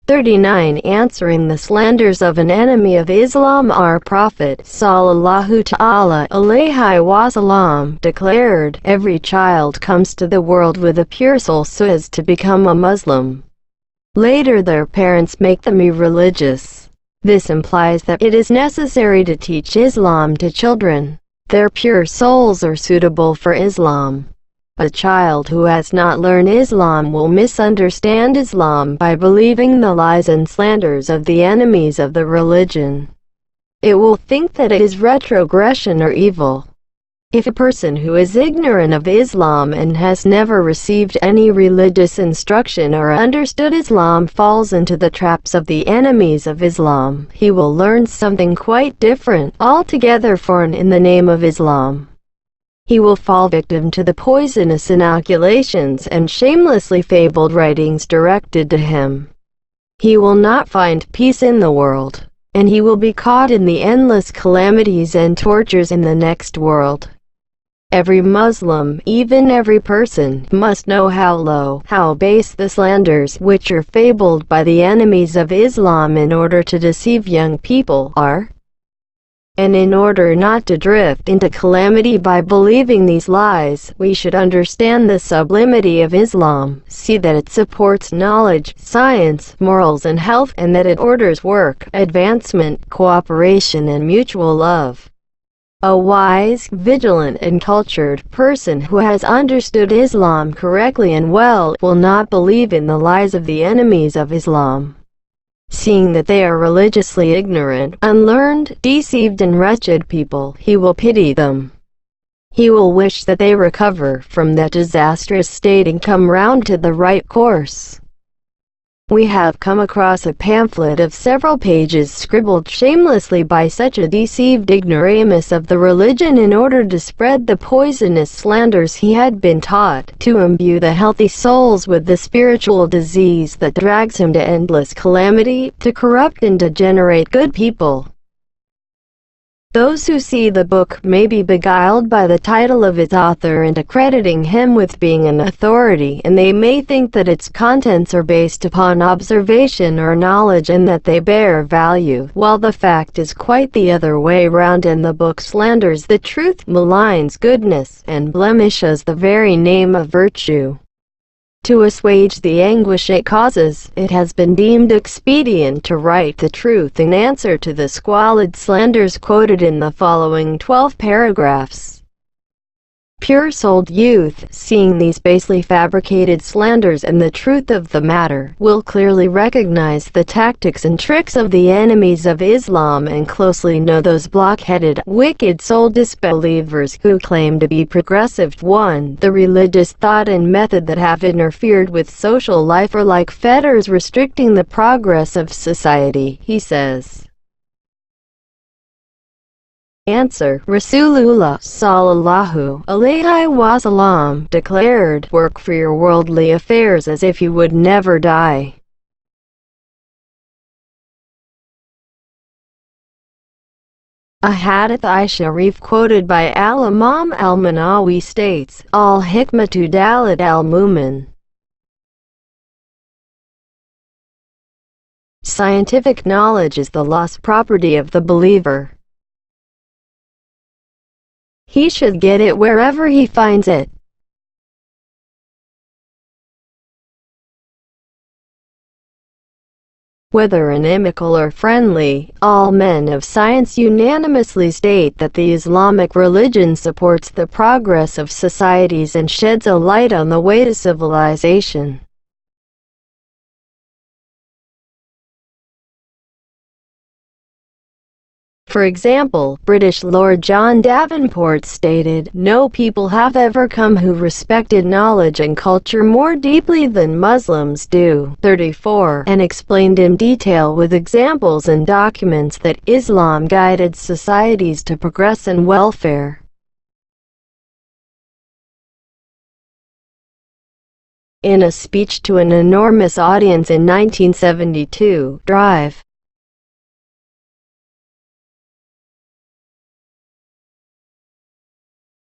39. Answering the slanders of an enemy of Islam, our Prophet sallallahu ta'ala alayhi wasallam declared, "Every child comes to the world with a pure soul so as to become a Muslim. Later their parents make them irreligious." This implies that it is necessary to teach Islam to children. Their pure souls are suitable for Islam. A child who has not learned Islam will misunderstand Islam by believing the lies and slanders of the enemies of the religion. It will think that it is retrogression or evil. If a person who is ignorant of Islam and has never received any religious instruction or understood Islam falls into the traps of the enemies of Islam, he will learn something quite different, altogether foreign in the name of Islam. He will fall victim to the poisonous inoculations and shamelessly fabled writings directed to him. He will not find peace in the world, and he will be caught in the endless calamities and tortures in the next world. Every Muslim, even every person, must know how low, how base the slanders which are fabled by the enemies of Islam in order to deceive young people are. And in order not to drift into calamity by believing these lies, we should understand the sublimity of Islam, see that it supports knowledge, science, morals and health, and that it orders work, advancement, cooperation and mutual love. A wise, vigilant and cultured person who has understood Islam correctly and well will not believe in the lies of the enemies of Islam. Seeing that they are religiously ignorant, unlearned, deceived and wretched people, he will pity them. He will wish that they recover from that disastrous state and come round to the right course. We have come across a pamphlet of several pages scribbled shamelessly by such a deceived ignoramus of the religion in order to spread the poisonous slanders he had been taught, to imbue the healthy souls with the spiritual disease that drags him to endless calamity, to corrupt and degenerate good people. Those who see the book may be beguiled by the title of its author into crediting him with being an authority, and they may think that its contents are based upon observation or knowledge and that they bear value, while the fact is quite the other way round, and the book slanders the truth, maligns goodness, and blemishes the very name of virtue. To assuage the anguish it causes, it has been deemed expedient to write the truth in answer to the squalid slanders quoted in the following 12 paragraphs. Pure-souled youth, seeing these basely fabricated slanders and the truth of the matter, will clearly recognize the tactics and tricks of the enemies of Islam and closely know those block-headed, wicked-souled disbelievers who claim to be progressive. 1. The religious thought and method that have interfered with social life are like fetters restricting the progress of society, he says. Answer: Rasulullah sallallahu alayhi wasallam declared, "Work for your worldly affairs as if you would never die." A hadith Sharif quoted by Al-Imam al-Manawi states, "Al-Hikmatu Dalat al-Mumin." Scientific knowledge is the lost property of the believer. He should get it wherever he finds it. Whether inimical or friendly, all men of science unanimously state that the Islamic religion supports the progress of societies and sheds a light on the way to civilization. For example, British Lord John Davenport stated, "No people have ever come who respected knowledge and culture more deeply than Muslims do." 34. And explained in detail with examples and documents that Islam guided societies to progress and welfare. In a speech to an enormous audience in 1972, Drive.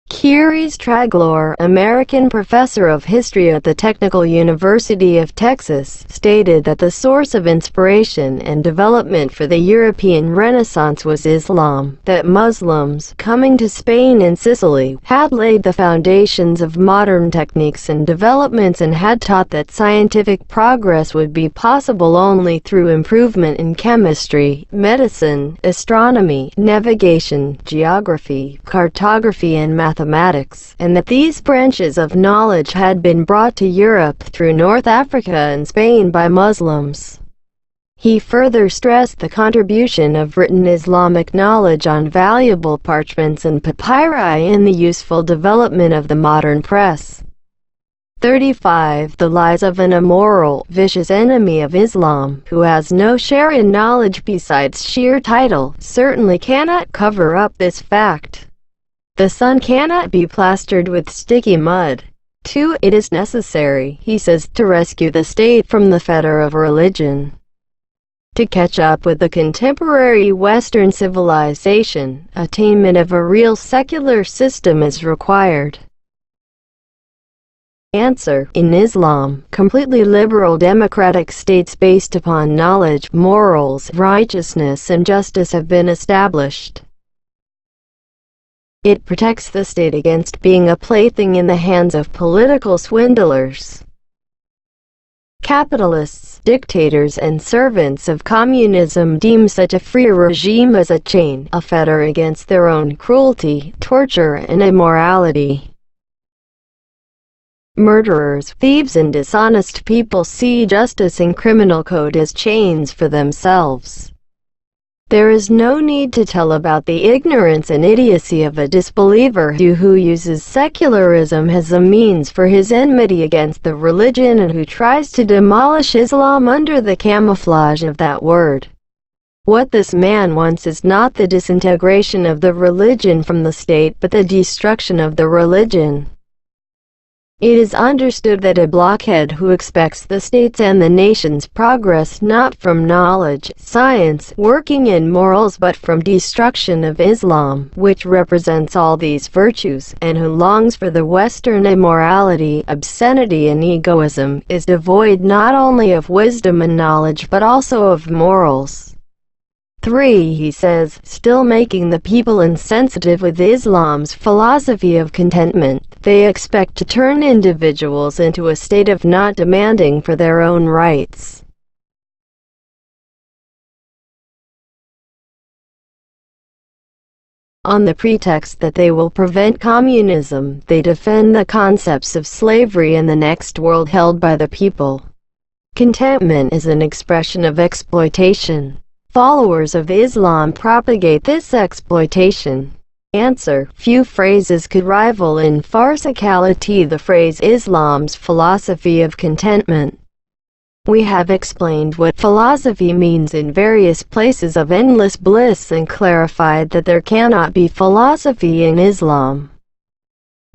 Kiris Traglor, American professor of history at the Technical University of Texas, stated that the source of inspiration and development for the European Renaissance was Islam, that Muslims, coming to Spain and Sicily, had laid the foundations of modern techniques and developments and had taught that scientific progress would be possible only through improvement in chemistry, medicine, astronomy, navigation, geography, cartography and mathematics, and that these branches of knowledge had been brought to Europe through North Africa and Spain by Muslims. He further stressed the contribution of written Islamic knowledge on valuable parchments and papyri in the useful development of the modern press. 35. The lies of an immoral, vicious enemy of Islam, who has no share in knowledge besides sheer title, certainly cannot cover up this fact. The sun cannot be plastered with sticky mud. 2. It is necessary, he says, to rescue the state from the fetter of religion. To catch up with the contemporary Western civilization, attainment of a real secular system is required. Answer. In Islam, completely liberal democratic states based upon knowledge, morals, righteousness and justice have been established. It protects the state against being a plaything in the hands of political swindlers. Capitalists, dictators and servants of communism deem such a free regime as a chain, a fetter against their own cruelty, torture and immorality. Murderers, thieves and dishonest people see justice and criminal code as chains for themselves. There is no need to tell about the ignorance and idiocy of a disbeliever who uses secularism as a means for his enmity against the religion and who tries to demolish Islam under the camouflage of that word. What this man wants is not the disintegration of the religion from the state but the destruction of the religion. It is understood that a blockhead who expects the state's and the nation's progress not from knowledge, science, working in morals but from destruction of Islam, which represents all these virtues, and who longs for the Western immorality, obscenity and egoism, is devoid not only of wisdom and knowledge but also of morals. 3. He says, still making the people insensitive with Islam's philosophy of contentment, they expect to turn individuals into a state of not demanding for their own rights. On the pretext that they will prevent communism, they defend the concepts of slavery and the next world held by the people. Contentment is an expression of exploitation. Followers of Islam propagate this exploitation. Answer. Few phrases could rival in farcicality the phrase Islam's philosophy of contentment. We have explained what philosophy means in various places of endless bliss and clarified that there cannot be philosophy in Islam.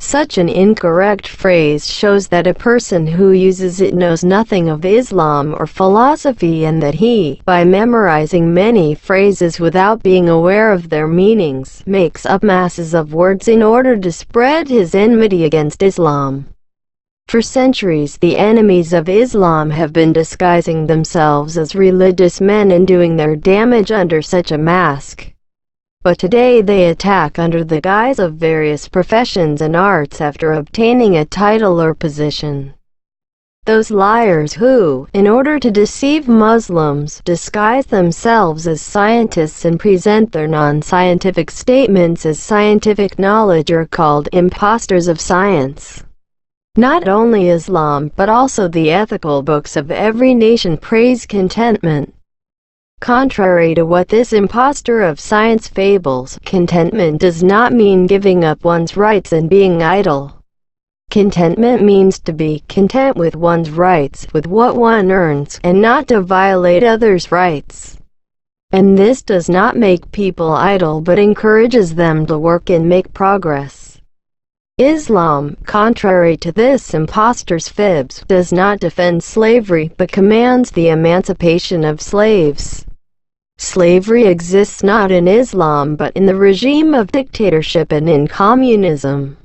Such an incorrect phrase shows that a person who uses it knows nothing of Islam or philosophy and that he, by memorizing many phrases without being aware of their meanings, makes up masses of words in order to spread his enmity against Islam. For centuries, the enemies of Islam have been disguising themselves as religious men and doing their damage under such a mask. But today they attack under the guise of various professions and arts after obtaining a title or position. Those liars who, in order to deceive Muslims, disguise themselves as scientists and present their non-scientific statements as scientific knowledge are called impostors of science. Not only Islam but also the ethical books of every nation praise contentment. Contrary to what this impostor of science fables, contentment does not mean giving up one's rights and being idle. Contentment means to be content with one's rights, with what one earns, and not to violate others' rights. And this does not make people idle but encourages them to work and make progress. Islam, contrary to this impostor's fibs, does not defend slavery but commands the emancipation of slaves. Slavery exists not in Islam but in the regime of dictatorship and in communism.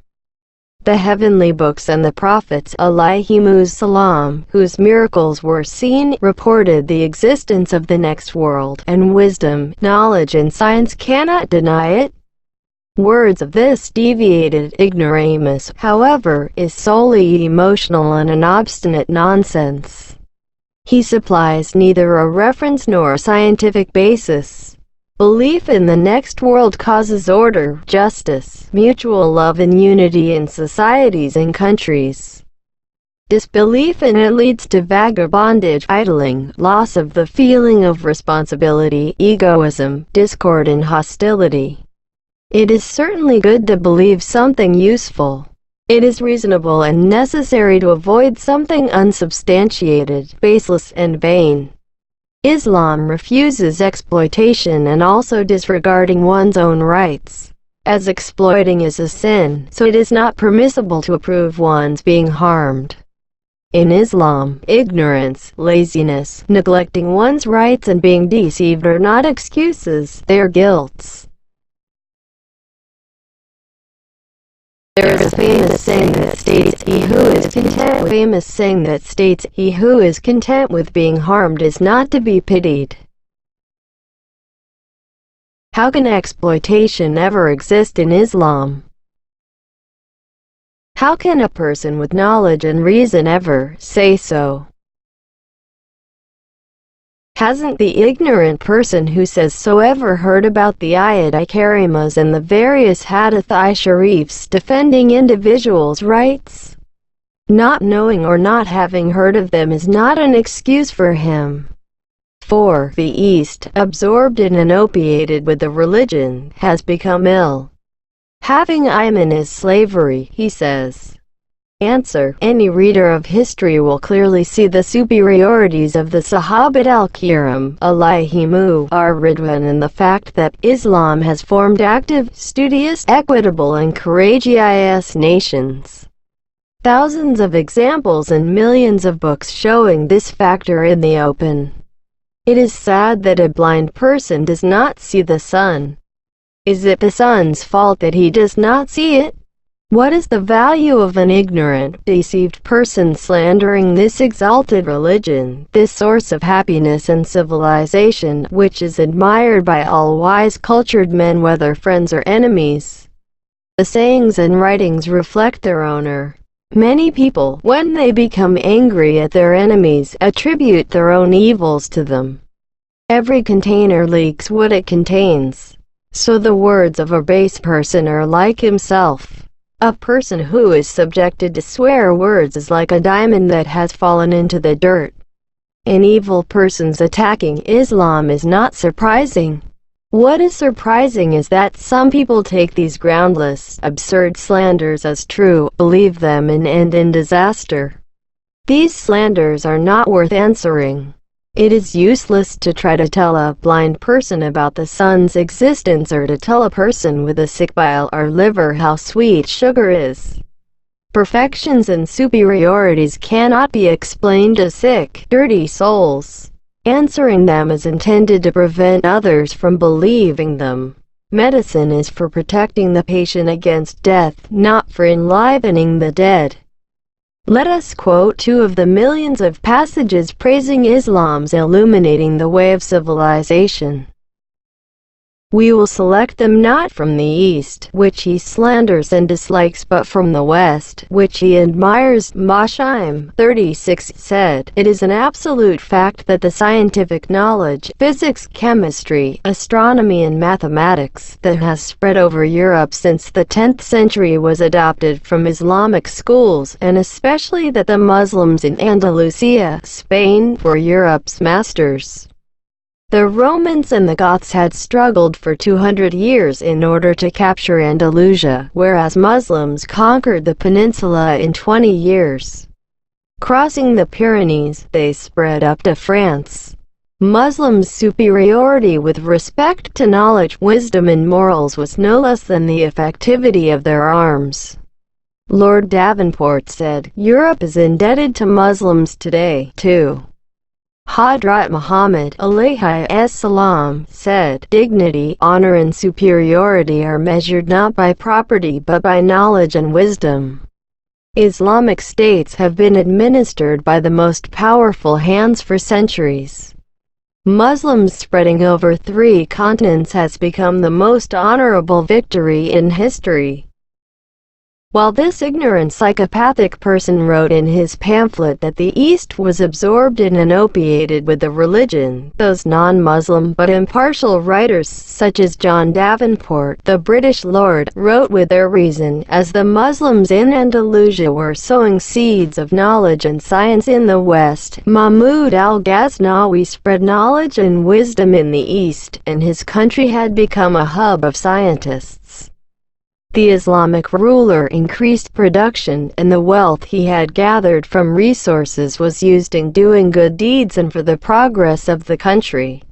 the heavenly books and the prophets salam, whose miracles were seen, reported the existence of the next world, and wisdom, knowledge and science cannot deny it. Words of this deviated ignoramus, however, is solely emotional and an obstinate nonsense. He supplies neither a reference nor a scientific basis. Belief in the next world causes order, justice, mutual love and unity in societies and countries. Disbelief in it leads to vagabondage, idling, loss of the feeling of responsibility, egoism, discord and hostility. It is certainly good to believe something useful. It is reasonable and necessary to avoid something unsubstantiated, baseless and vain. Islam refuses exploitation and also disregarding one's own rights, as exploiting is a sin, so it is not permissible to approve one's being harmed. In Islam, ignorance, laziness, neglecting one's rights and being deceived are not excuses, they are guilts. There is a famous saying that states, he who is content with being harmed is not to be pitied. How can exploitation ever exist in Islam? How can a person with knowledge and reason ever say so? Hasn't the ignorant person who says so ever heard about the ayat-i-karimas and the various hadith-i-sharifs defending individuals' rights? Not knowing or not having heard of them is not an excuse for him. For the East, absorbed in and opiated with the religion, has become ill. Having Iman is slavery, he says. Answer: any reader of history will clearly see the superiorities of the Sahabat al-Kiram, alayhimu ar-Ridwan, and the fact that Islam has formed active, studious, equitable and courageous nations. Thousands of examples and millions of books showing this factor in the open. It is sad that a blind person does not see the sun. Is it the sun's fault that he does not see it? What is the value of an ignorant, deceived person slandering this exalted religion, this source of happiness and civilization, which is admired by all wise cultured men whether friends or enemies? The sayings and writings reflect their owner. Many people, when they become angry at their enemies, attribute their own evils to them. Every container leaks what it contains. So the words of a base person are like himself. A person who is subjected to swear words is like a diamond that has fallen into the dirt. An evil person's attacking Islam is not surprising. What is surprising is that some people take these groundless, absurd slanders as true, believe them and end in disaster. These slanders are not worth answering. It is useless to try to tell a blind person about the sun's existence or to tell a person with a sick bile or liver how sweet sugar is. Perfections and superiorities cannot be explained to sick, dirty souls. Answering them is intended to prevent others from believing them. Medicine is for protecting the patient against death, not for enlivening the dead. Let us quote two of the millions of passages praising Islam's illuminating the way of civilization. We will select them not from the East, which he slanders and dislikes, but from the West, which he admires. Mashim 36 said, "It is an absolute fact that the scientific knowledge, physics, chemistry, astronomy and mathematics, that has spread over Europe since the 10th century was adopted from Islamic schools, and especially that the Muslims in Andalusia, Spain, were Europe's masters. The Romans and the Goths had struggled for 200 years in order to capture Andalusia, whereas Muslims conquered the peninsula in 20 years. Crossing the Pyrenees, they spread up to France. Muslims' superiority with respect to knowledge, wisdom and morals was no less than the effectivity of their arms." Lord Davenport said, "Europe is indebted to Muslims today, too." Hadrat Muhammad alayhi salam said, "Dignity, honor and superiority are measured not by property but by knowledge and wisdom." Islamic states have been administered by the most powerful hands for centuries. Muslims spreading over 3 continents has become the most honorable victory in history. While this ignorant psychopathic person wrote in his pamphlet that the East was absorbed in and opiated with the religion, those non-Muslim but impartial writers such as John Davenport, the British Lord, wrote with their reason, as the Muslims in Andalusia were sowing seeds of knowledge and science in the West. Mahmud al-Ghaznawi spread knowledge and wisdom in the East, and his country had become a hub of scientists. The Islamic ruler increased production, and the wealth he had gathered from resources was used in doing good deeds and for the progress of the country.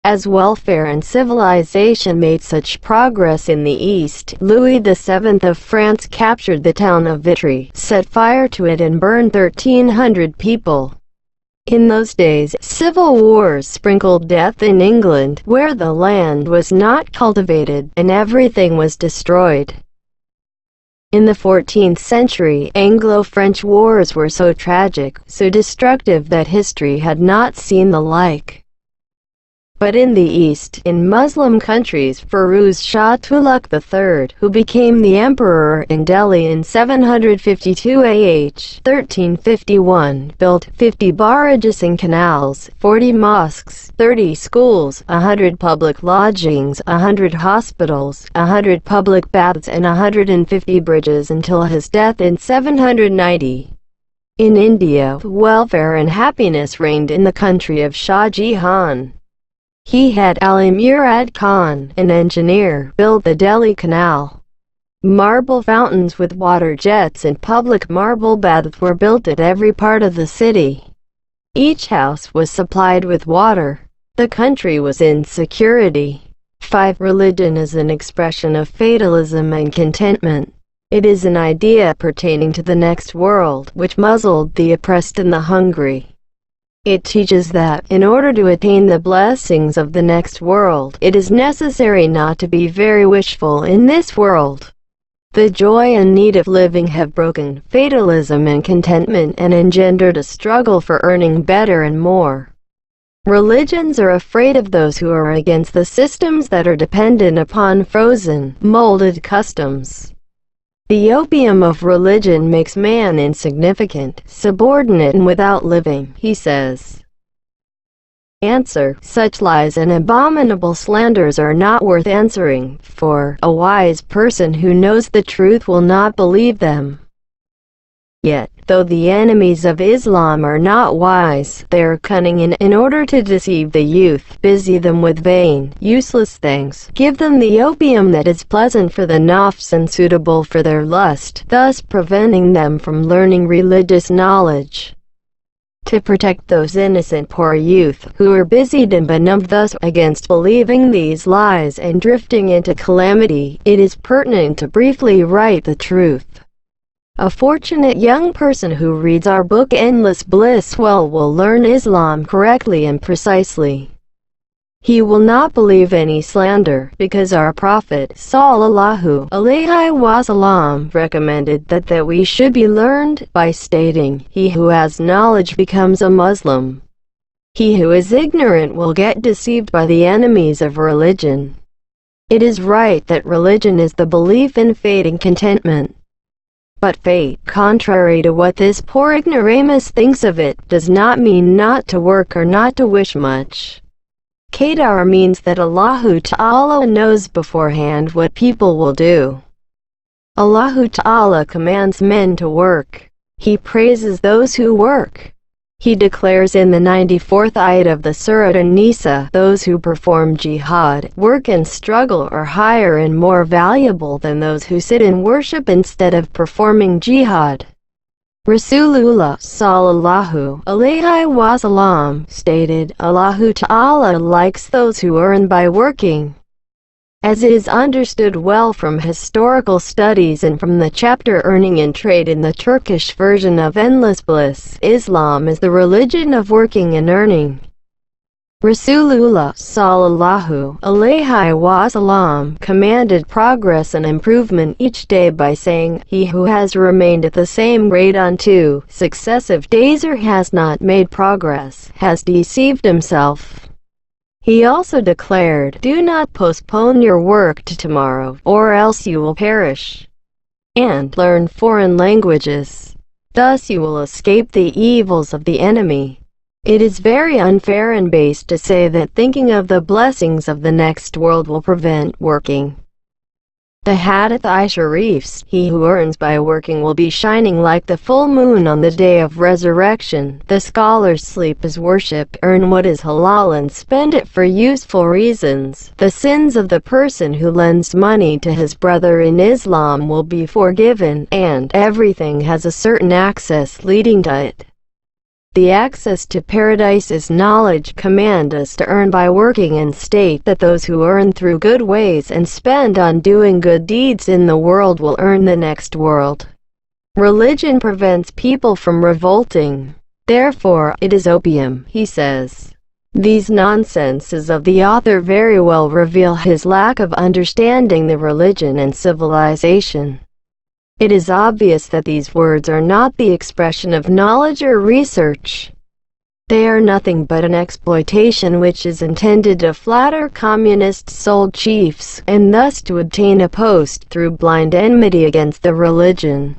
As welfare and civilization made such progress in the East, Louis VII of France captured the town of Vitry, set fire to it and burned 1,300 people. In those days, civil wars sprinkled death in England, where the land was not cultivated, and everything was destroyed. In the 14th century, Anglo-French wars were so tragic, so destructive that history had not seen the like. But in the East, in Muslim countries, Firuz Shah Tughlaq III, who became the emperor in Delhi in 752 AH 1351, built 50 barrages and canals, 40 mosques, 30 schools, 100 public lodgings, 100 hospitals, 100 public baths and 150 bridges until his death in 790. In India, welfare and happiness reigned in the country of Shah Jahan. He had Ali Murad Khan, an engineer, build the Delhi Canal. Marble fountains with water jets and public marble baths were built at every part of the city. Each house was supplied with water. The country was in security. 5. Religion is an expression of fatalism and contentment. It is an idea pertaining to the next world, which muzzled the oppressed and the hungry. It teaches that, in order to attain the blessings of the next world, it is necessary not to be very wishful in this world. The joy and need of living have broken fatalism and contentment and engendered a struggle for earning better and more. Religions are afraid of those who are against the systems that are dependent upon frozen, molded customs. The opium of religion makes man insignificant, subordinate and without living, he says. Answer: such lies and abominable slanders are not worth answering, for a wise person who knows the truth will not believe them. Yet, though the enemies of Islam are not wise, they are cunning in order to deceive the youth, busy them with vain, useless things, give them the opium that is pleasant for the nafs and suitable for their lust, thus preventing them from learning religious knowledge. To protect those innocent poor youth, who are busied and benumbed thus against believing these lies and drifting into calamity, it is pertinent to briefly write the truth. A fortunate young person who reads our book Endless Bliss well will learn Islam correctly and precisely. He will not believe any slander, because our Prophet sallallahu alaihi wasallam recommended that we should be learned, by stating, "He who has knowledge becomes a Muslim. He who is ignorant will get deceived by the enemies of religion." It is right that religion is the belief in fate and contentment. But fate, contrary to what this poor ignoramus thinks of it, does not mean not to work or not to wish much. Qadar means that Allahu Ta'ala knows beforehand what people will do. Allahu Ta'ala commands men to work. He praises those who work. He declares in the 94th ayat of the Surah An-Nisa, those who perform jihad, work and struggle are higher and more valuable than those who sit and worship instead of performing jihad. Rasulullah sallallahu alaihi wasallam stated, Allahu Ta'ala likes those who earn by working. As it is understood well from historical studies and from the chapter Earning and Trade in the Turkish version of Endless Bliss, Islam is the religion of working and earning. Rasulullah sallallahu alaihi wasallam commanded progress and improvement each day by saying, "He who has remained at the same rate on 2 successive days or has not made progress, has deceived himself." He also declared, "Do not postpone your work to tomorrow, or else you will perish. And learn foreign languages. Thus you will escape the evils of the enemy." It is very unfair and base to say that thinking of the blessings of the next world will prevent working. The Hadith-i-Sharifs, "He who earns by working will be shining like the full moon on the day of resurrection." The scholars sleep is worship, earn what is halal and spend it for useful reasons. The sins of the person who lends money to his brother in Islam will be forgiven, and everything has a certain access leading to it. The access to paradise is knowledge. Command us to earn by working and state that those who earn through good ways and spend on doing good deeds in the world will earn the next world. Religion prevents people from revolting. Therefore, it is opium, he says. These nonsenses of the author very well reveal his lack of understanding the religion and civilization. It is obvious that these words are not the expression of knowledge or research. They are nothing but an exploitation which is intended to flatter communist-sold chiefs, and thus to obtain a post through blind enmity against the religion.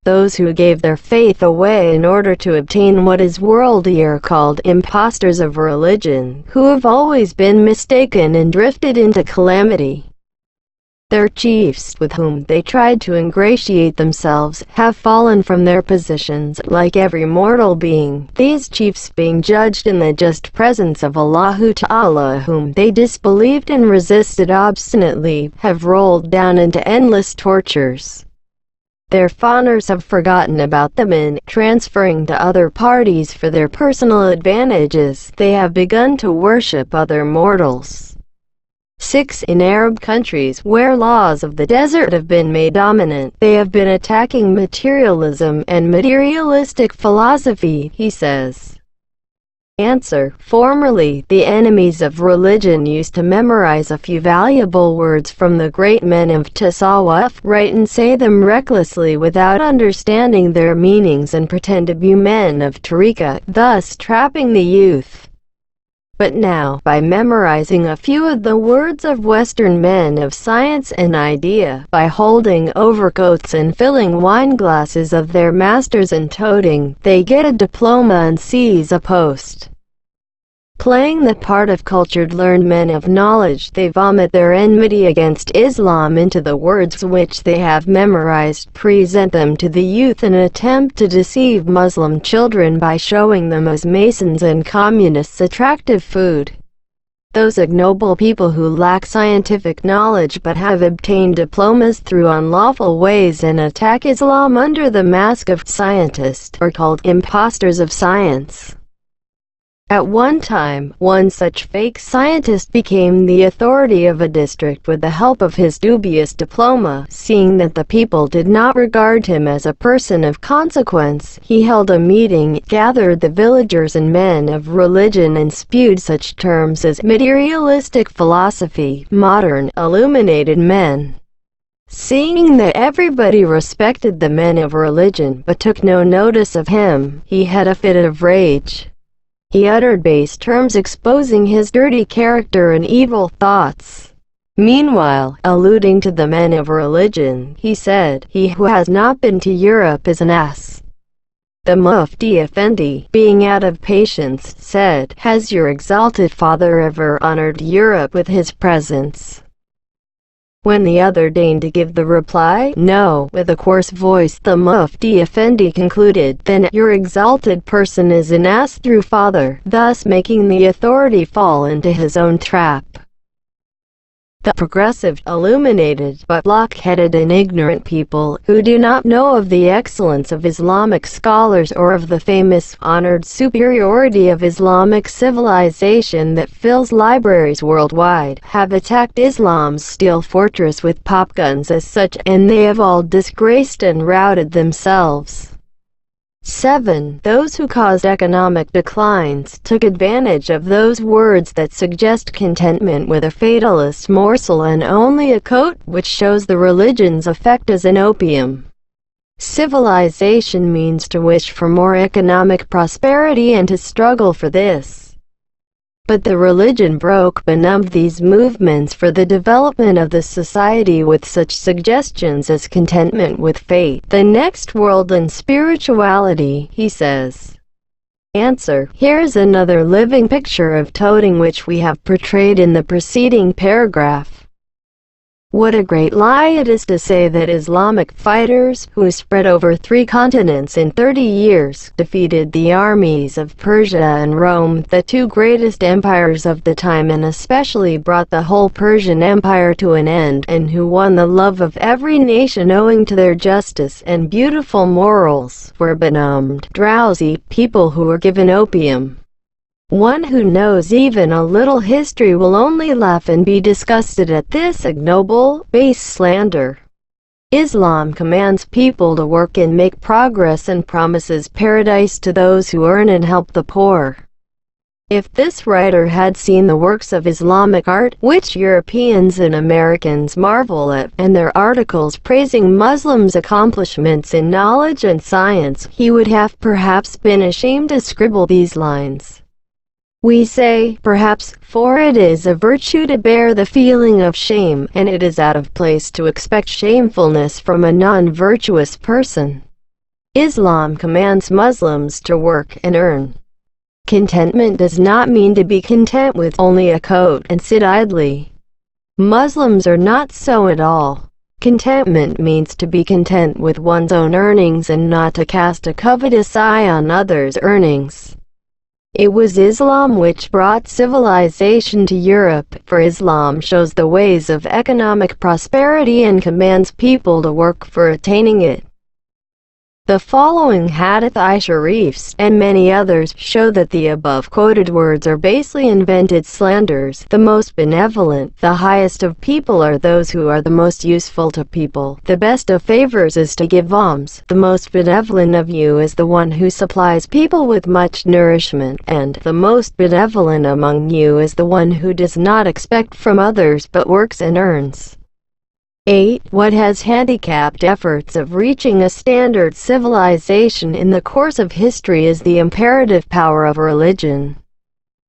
Those who gave their faith away in order to obtain what is worldly are called impostors of religion, who have always been mistaken and drifted into calamity. Their chiefs, with whom they tried to ingratiate themselves, have fallen from their positions, like every mortal being, these chiefs being judged in the just presence of Allahu Ta'ala, whom they disbelieved and resisted obstinately, have rolled down into endless tortures. Their fawners have forgotten about them and, transferring to other parties for their personal advantages, they have begun to worship other mortals. 6. In Arab countries, where laws of the desert have been made dominant, they have been attacking materialism and materialistic philosophy, he says. Answer. Formerly, the enemies of religion used to memorize a few valuable words from the great men of Tasawwuf, write and say them recklessly without understanding their meanings and pretend to be men of tariqah, thus trapping the youth. But now, by memorizing a few of the words of Western men of science and idea, by holding overcoats and filling wine glasses of their masters and toting, they get a diploma and seize a post. Playing the part of cultured learned men of knowledge, they vomit their enmity against Islam into the words which they have memorized, present them to the youth and attempt to deceive Muslim children by showing them as Masons and Communists attractive food. Those ignoble people who lack scientific knowledge but have obtained diplomas through unlawful ways and attack Islam under the mask of scientist are called impostors of science. At one time, one such fake scientist became the authority of a district with the help of his dubious diploma. Seeing that the people did not regard him as a person of consequence, he held a meeting, gathered the villagers and men of religion and spewed such terms as materialistic philosophy, modern, illuminated men. Seeing that everybody respected the men of religion but took no notice of him, he had a fit of rage. He uttered base terms exposing his dirty character and evil thoughts. Meanwhile, alluding to the men of religion, he said, "He who has not been to Europe is an ass." The Mufti Effendi, being out of patience, said, "Has your exalted father ever honored Europe with his presence?" When the other deigned to give the reply, "No," with a coarse voice, the Mufti Effendi concluded, "Then your exalted person is an ass through father," thus making the authority fall into his own trap. The progressive, illuminated, but block-headed and ignorant people, who do not know of the excellence of Islamic scholars or of the famous, honored superiority of Islamic civilization that fills libraries worldwide, have attacked Islam's steel fortress with popguns as such, and they have all disgraced and routed themselves. 7. Those who caused economic declines took advantage of those words that suggest contentment with a fatalist morsel and only a coat, which shows the religion's effect as an opium. Civilization means to wish for more economic prosperity and to struggle for this. But the religion broke benumbed these movements for the development of the society with such suggestions as contentment with fate, the next world and spirituality, he says. Answer: here's another living picture of toting which we have portrayed in the preceding paragraph. What a great lie it is to say that Islamic fighters, who spread over 3 continents in 30 years, defeated the armies of Persia and Rome, the 2 greatest empires of the time, and especially brought the whole Persian Empire to an end, and who won the love of every nation owing to their justice and beautiful morals, were benumbed, drowsy people who were given opium. One who knows even a little history will only laugh and be disgusted at this ignoble, base slander. Islam commands people to work and make progress and promises paradise to those who earn and help the poor. If this writer had seen the works of Islamic art, which Europeans and Americans marvel at, and their articles praising Muslims' accomplishments in knowledge and science, he would have perhaps been ashamed to scribble these lines. We say, perhaps, for it is a virtue to bear the feeling of shame, and it is out of place to expect shamefulness from a non-virtuous person. Islam commands Muslims to work and earn. Contentment does not mean to be content with only a coat and sit idly. Muslims are not so at all. Contentment means to be content with one's own earnings and not to cast a covetous eye on others' earnings. It was Islam which brought civilization to Europe, for Islam shows the ways of economic prosperity and commands people to work for attaining it. The following hadith-i-sharifs, and many others, show that the above-quoted words are basely invented slanders. The most benevolent, the highest of people are those who are the most useful to people. The best of favors is to give alms. The most benevolent of you is the one who supplies people with much nourishment, and the most benevolent among you is the one who does not expect from others but works and earns. 8. What has handicapped efforts of reaching a standard civilization in the course of history is the imperative power of religion.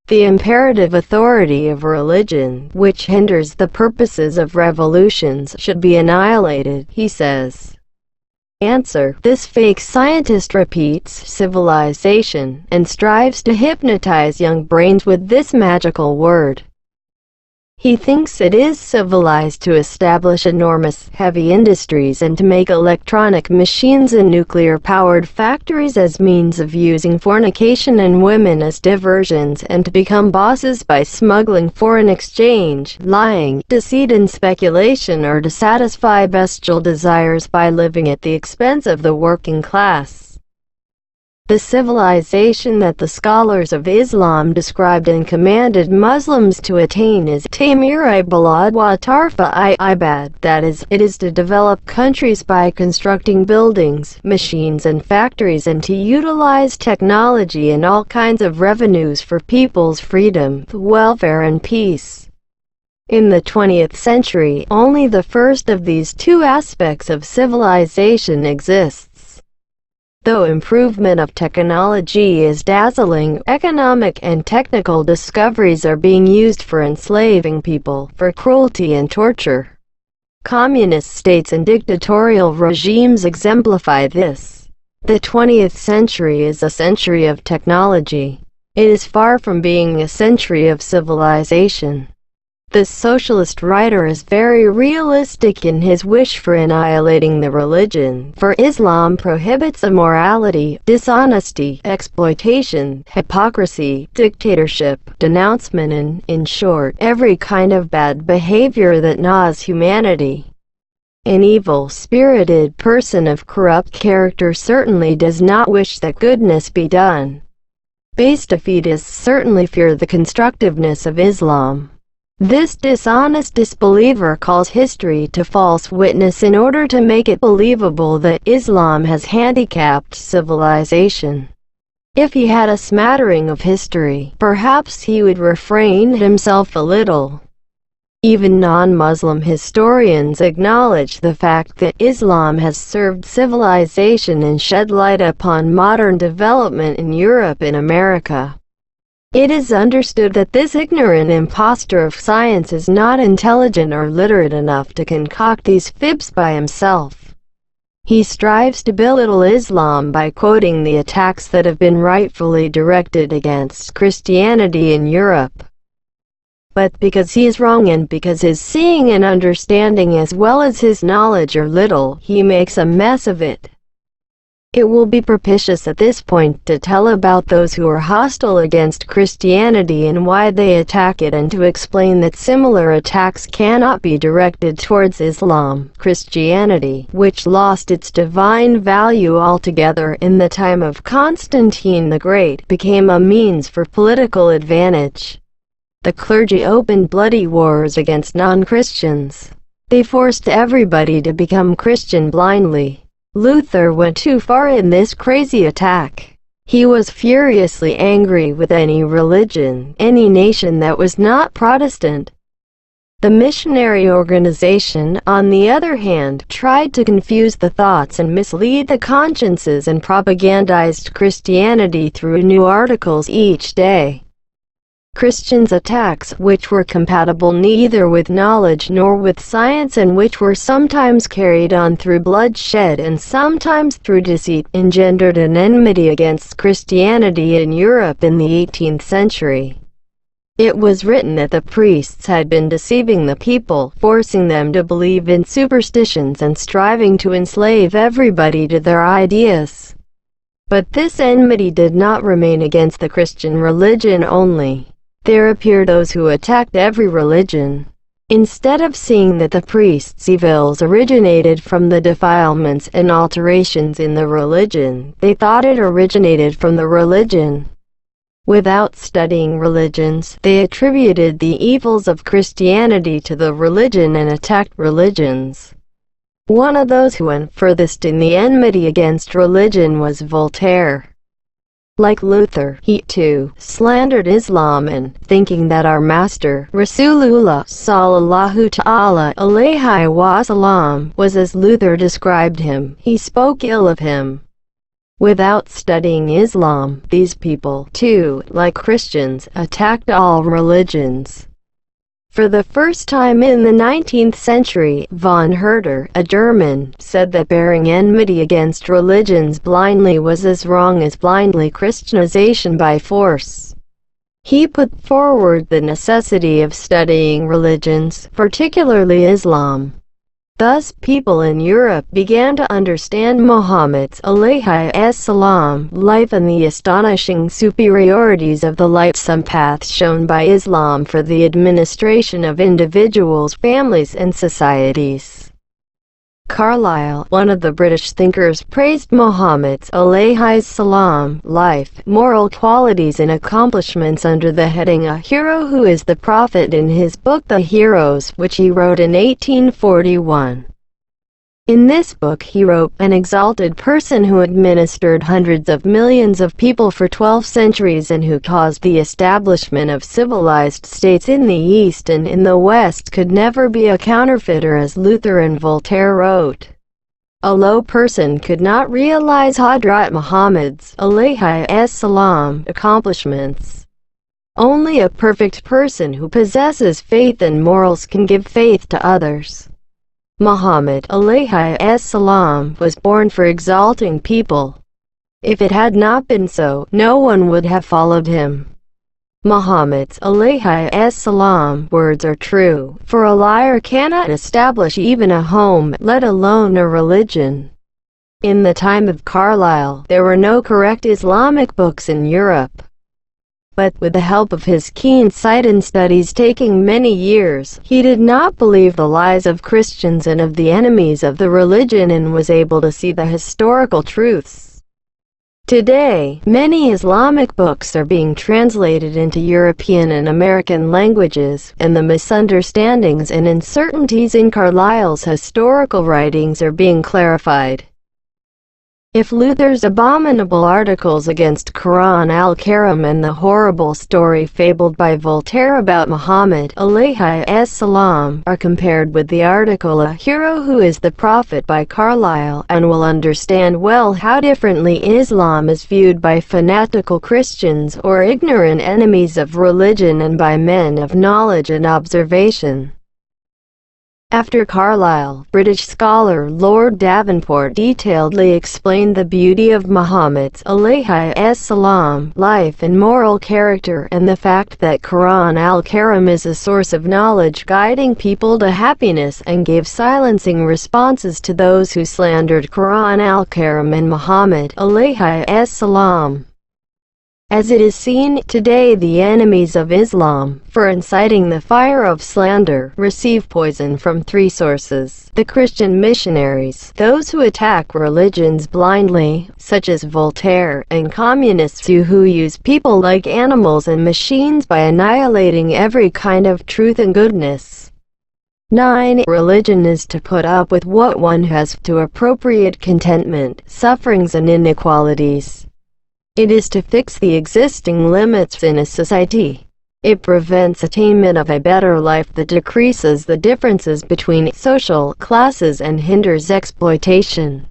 The imperative authority of religion, which hinders the purposes of revolutions, should be annihilated, he says. Answer: this fake scientist repeats civilization and strives to hypnotize young brains with this magical word. He thinks it is civilized to establish enormous, heavy industries and to make electronic machines and nuclear-powered factories as means of using fornication and women as diversions, and to become bosses by smuggling foreign exchange, lying, deceit and speculation, or to satisfy bestial desires by living at the expense of the working class. The civilization that the scholars of Islam described and commanded Muslims to attain is Tamir-i Balad wa Tarfa-i Ibad, that is, it is to develop countries by constructing buildings, machines and factories, and to utilize technology and all kinds of revenues for people's freedom, welfare and peace. In the 20th century, only the first of these 2 aspects of civilization exists. Though improvement of technology is dazzling, economic and technical discoveries are being used for enslaving people, for cruelty and torture. Communist states and dictatorial regimes exemplify this. The 20th century is a century of technology. It is far from being a century of civilization. The socialist writer is very realistic in his wish for annihilating the religion, for Islam prohibits immorality, dishonesty, exploitation, hypocrisy, dictatorship, denouncement and, in short, every kind of bad behavior that gnaws humanity. An evil-spirited person of corrupt character certainly does not wish that goodness be done. Base defeatists certainly fear the constructiveness of Islam. This dishonest disbeliever calls history to false witness in order to make it believable that Islam has handicapped civilization. If he had a smattering of history, perhaps he would refrain himself a little. Even non-Muslim historians acknowledge the fact that Islam has served civilization and shed light upon modern development in Europe and America. It is understood that this ignorant impostor of science is not intelligent or literate enough to concoct these fibs by himself. He strives to belittle Islam by quoting the attacks that have been rightfully directed against Christianity in Europe. But because he is wrong and because his seeing and understanding as well as his knowledge are little, he makes a mess of it. It will be propitious at this point to tell about those who are hostile against Christianity and why they attack it, and to explain that similar attacks cannot be directed towards Islam. Christianity, which lost its divine value altogether in the time of Constantine the Great, became a means for political advantage. The clergy opened bloody wars against non-Christians. They forced everybody to become Christian blindly. Luther went too far in this crazy attack. He was furiously angry with any religion, any nation that was not Protestant. The missionary organization, on the other hand, tried to confuse the thoughts and mislead the consciences and propagandized Christianity through new articles each day. Christians' attacks, which were compatible neither with knowledge nor with science and which were sometimes carried on through bloodshed and sometimes through deceit, engendered an enmity against Christianity in Europe in the 18th century. It was written that the priests had been deceiving the people, forcing them to believe in superstitions and striving to enslave everybody to their ideas. But this enmity did not remain against the Christian religion only. There appeared those who attacked every religion. Instead of seeing that the priests' evils originated from the defilements and alterations in the religion, they thought it originated from the religion. Without studying religions, they attributed the evils of Christianity to the religion and attacked religions. One of those who went furthest in the enmity against religion was Voltaire. Like Luther, he too slandered Islam, and, thinking that our master, Rasulullah sallallahu ta'ala alayhi wasallam, was as Luther described him, he spoke ill of him. Without studying Islam, these people, too, like Christians, attacked all religions. For the first time in the 19th century, von Herder, a German, said that bearing enmity against religions blindly was as wrong as blindly Christianization by force. He put forward the necessity of studying religions, particularly Islam. Thus, people in Europe began to understand Muhammad's alayhi salam life and the astonishing superiorities of the lightsome path shown by Islam for the administration of individuals, families, and societies. Carlyle, one of the British thinkers, praised Muhammad's alayhi salam life, moral qualities and accomplishments under the heading "A Hero Who is the Prophet" in his book The Heroes, which he wrote in 1841. In this book he wrote, an exalted person who administered hundreds of millions of people for 12 centuries and who caused the establishment of civilized states in the East and in the West could never be a counterfeiter, as Luther and Voltaire wrote. A low person could not realize Hadrat Muhammad's alayhi salam accomplishments. Only a perfect person who possesses faith and morals can give faith to others. Muhammad alayhi salam was born for exalting people. If it had not been so, no one would have followed him. Muhammad's alayhi salam words are true, for a liar cannot establish even a home, let alone a religion. In the time of Carlyle, there were no correct Islamic books in Europe. But with the help of his keen sight and studies taking many years, he did not believe the lies of Christians and of the enemies of the religion and was able to see the historical truths. Today, many Islamic books are being translated into European and American languages, and the misunderstandings and uncertainties in Carlyle's historical writings are being clarified. If Luther's abominable articles against Quran al-Karim and the horrible story fabled by Voltaire about Muhammad alayhi salam are compared with the article A Hero Who is the Prophet by Carlyle, and will understand well how differently Islam is viewed by fanatical Christians or ignorant enemies of religion and by men of knowledge and observation. After Carlyle, British scholar Lord Davenport detailedly explained the beauty of Muhammad's alayhi salam life and moral character, and the fact that Quran al-Karim is a source of knowledge guiding people to happiness, and gave silencing responses to those who slandered Quran al-Karim and Muhammad alayhi salam. As it is seen today, the enemies of Islam, for inciting the fire of slander, receive poison from three sources: the Christian missionaries, those who attack religions blindly, such as Voltaire, and communists who use people like animals and machines by annihilating every kind of truth and goodness. 9. Religion is to put up with what one has, to appropriate contentment, sufferings and inequalities. It is to fix the existing limits in a society. It prevents attainment of a better life that decreases the differences between social classes and hinders exploitation.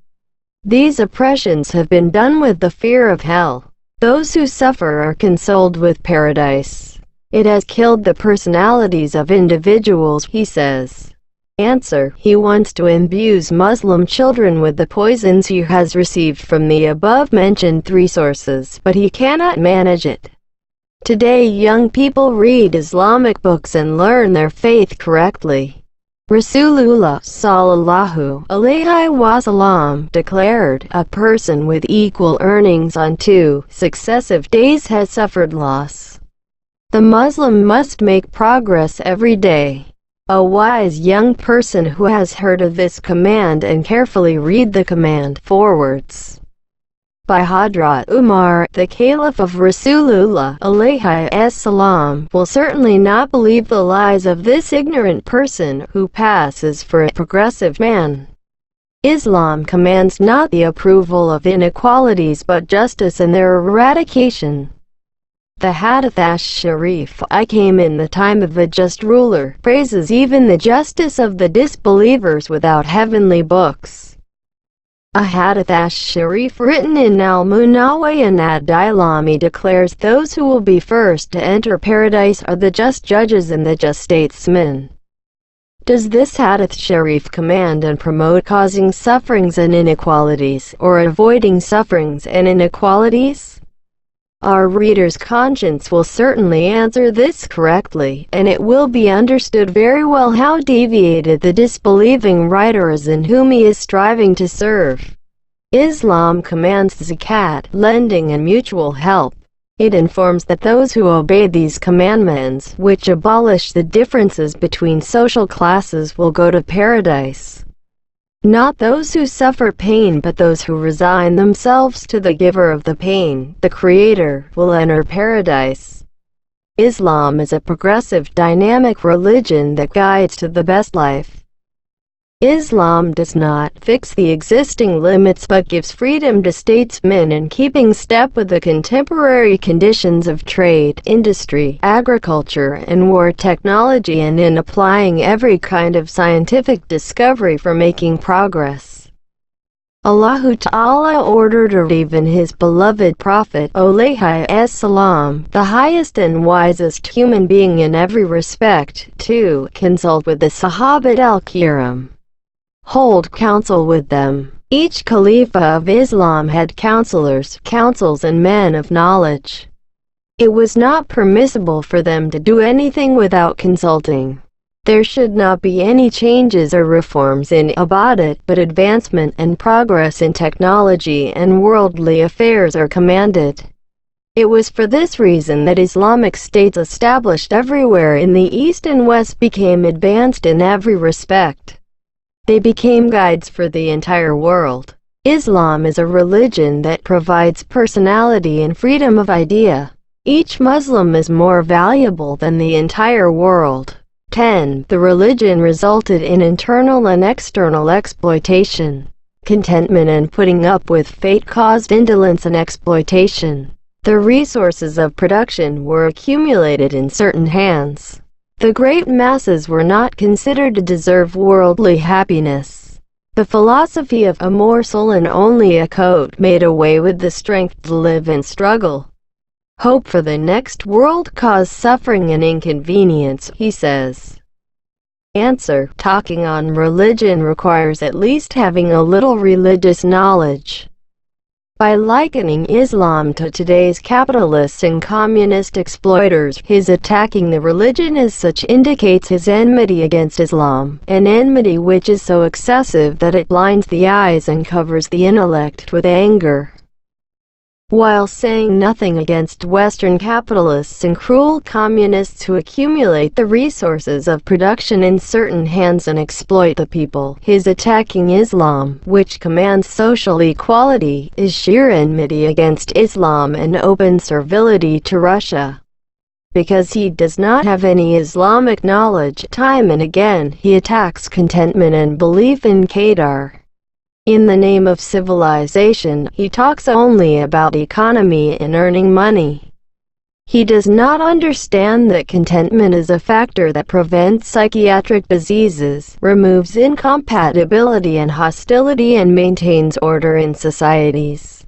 These oppressions have been done with the fear of hell. Those who suffer are consoled with paradise. It has killed the personalities of individuals, he says. Answer: He wants to imbue Muslim children with the poisons he has received from the above-mentioned three sources, but he cannot manage it. Today young people read Islamic books and learn their faith correctly. Rasulullah sallallahu alaihi wasallam declared, "A person with equal earnings on 2 successive days has suffered loss." The Muslim must make progress every day. A wise young person who has heard of this command and carefully read the command forwards by Hadrat Umar, the Caliph of Rasulullah alayhi salam, will certainly not believe the lies of this ignorant person who passes for a progressive man. Islam commands not the approval of inequalities but justice and their eradication. The Hadith Sharif, "I came in the time of a just ruler," praises even the justice of the disbelievers without heavenly books. A Hadith Sharif written in Al-Munawwiyah ad-Dailami declares those who will be first to enter paradise are the just judges and the just statesmen. Does this Hadith Sharif command and promote causing sufferings and inequalities, or avoiding sufferings and inequalities? Our reader's conscience will certainly answer this correctly, and it will be understood very well how deviated the disbelieving writer is and whom he is striving to serve. Islam commands zakat, lending and mutual help. It informs that those who obey these commandments, which abolish the differences between social classes, will go to paradise. Not those who suffer pain but those who resign themselves to the giver of the pain, the Creator, will enter paradise. Islam is a progressive, dynamic religion that guides to the best life. Islam does not fix the existing limits but gives freedom to statesmen in keeping step with the contemporary conditions of trade, industry, agriculture, and war technology, and in applying every kind of scientific discovery for making progress. Allahu Ta'ala ordered or even His beloved Prophet alayhi salam, the highest and wisest human being in every respect, to consult with the Sahabat al-Kiram. Hold counsel with them. Each Khalifa of Islam had counselors, councils and men of knowledge. It was not permissible for them to do anything without consulting. There should not be any changes or reforms in ibadat, but advancement and progress in technology and worldly affairs are commanded. It was for this reason that Islamic states established everywhere in the East and West became advanced in every respect. They became guides for the entire world. Islam is a religion that provides personality and freedom of idea. Each Muslim is more valuable than the entire world. 10. The religion resulted in internal and external exploitation. Contentment and putting up with fate caused indolence and exploitation. The resources of production were accumulated in certain hands. The great masses were not considered to deserve worldly happiness. The philosophy of a morsel and only a coat made away with the strength to live and struggle. Hope for the next world caused suffering and inconvenience, he says. Answer: talking on religion requires at least having a little religious knowledge. By likening Islam to today's capitalists and communist exploiters, his attacking the religion as such indicates his enmity against Islam, an enmity which is so excessive that it blinds the eyes and covers the intellect with anger. While saying nothing against Western capitalists and cruel communists who accumulate the resources of production in certain hands and exploit the people, his attacking Islam, which commands social equality, is sheer enmity against Islam and open servility to Russia. Because he does not have any Islamic knowledge, time and again he attacks contentment and belief in Qadar. In the name of civilization, he talks only about economy and earning money. He does not understand that contentment is a factor that prevents psychiatric diseases, removes incompatibility and hostility and maintains order in societies.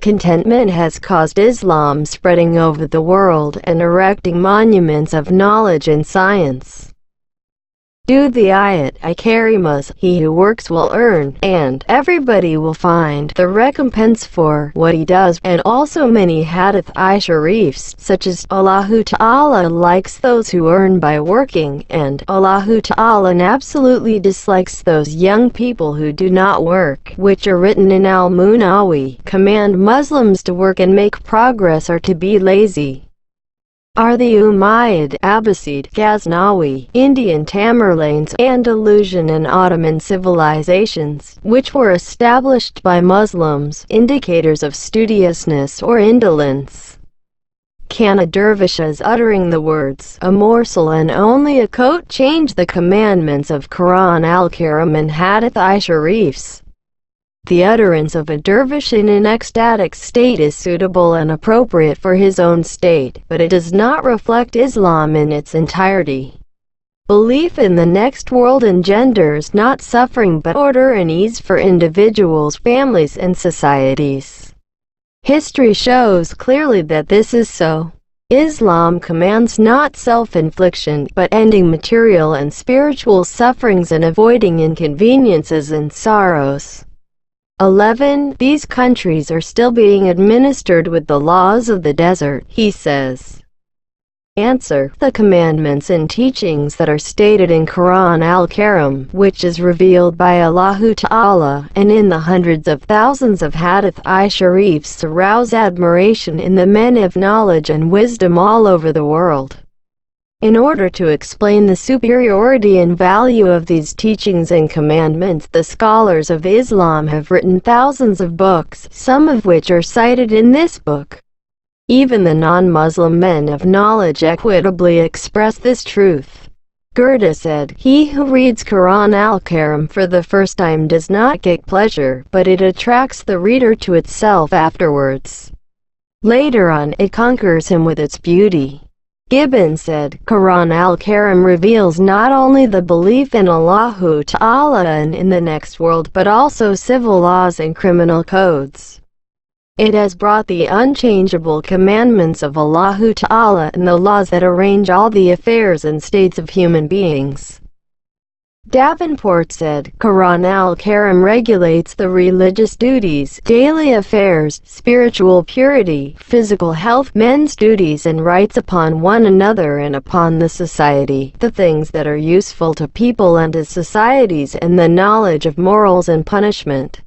Contentment has caused Islam spreading over the world and erecting monuments of knowledge and science. Do the ayat I-Karimas, he who works will earn, and everybody will find the recompense for what he does, and also many hadith I-Sharifs, such as Allahu Ta'ala likes those who earn by working, and Allahu Ta'ala absolutely dislikes those young people who do not work, which are written in Al-Munawi, command Muslims to work and make progress or to be lazy. Are the Umayyad, Abbasid, Ghaznawi, Indian Tamerlanes, Andalusian and Ottoman civilizations, which were established by Muslims, indicators of studiousness or indolence? Can a dervishes uttering the words, a morsel and only a coat, change the commandments of Quran al-Karim and Hadith I-Sharifs? The utterance of a dervish in an ecstatic state is suitable and appropriate for his own state, but it does not reflect Islam in its entirety. Belief in the next world engenders not suffering but order and ease for individuals, families, and societies. History shows clearly that this is so. Islam commands not self-infliction, but ending material and spiritual sufferings and avoiding inconveniences and sorrows. 11. These countries are still being administered with the laws of the desert, he says. Answer: the commandments and teachings that are stated in Quran al-Karim, which is revealed by Allahu Ta'ala, and in the hundreds of thousands of Hadith I-Sharifs arouse admiration in the men of knowledge and wisdom all over the world. In order to explain the superiority and value of these teachings and commandments, the scholars of Islam have written thousands of books, some of which are cited in this book. Even the non-Muslim men of knowledge equitably express this truth. Gerda said, "He who reads Quran al-Karim for the first time does not get pleasure, but it attracts the reader to itself afterwards. Later on, it conquers him with its beauty." Gibbon said, Quran al-Karim reveals not only the belief in Allahu Ta'ala and in the next world but also civil laws and criminal codes. It has brought the unchangeable commandments of Allahu Ta'ala and the laws that arrange all the affairs and states of human beings. Davenport said, Quran al-Karim regulates the religious duties, daily affairs, spiritual purity, physical health, men's duties and rights upon one another and upon the society, the things that are useful to people and to societies, and the knowledge of morals and punishment.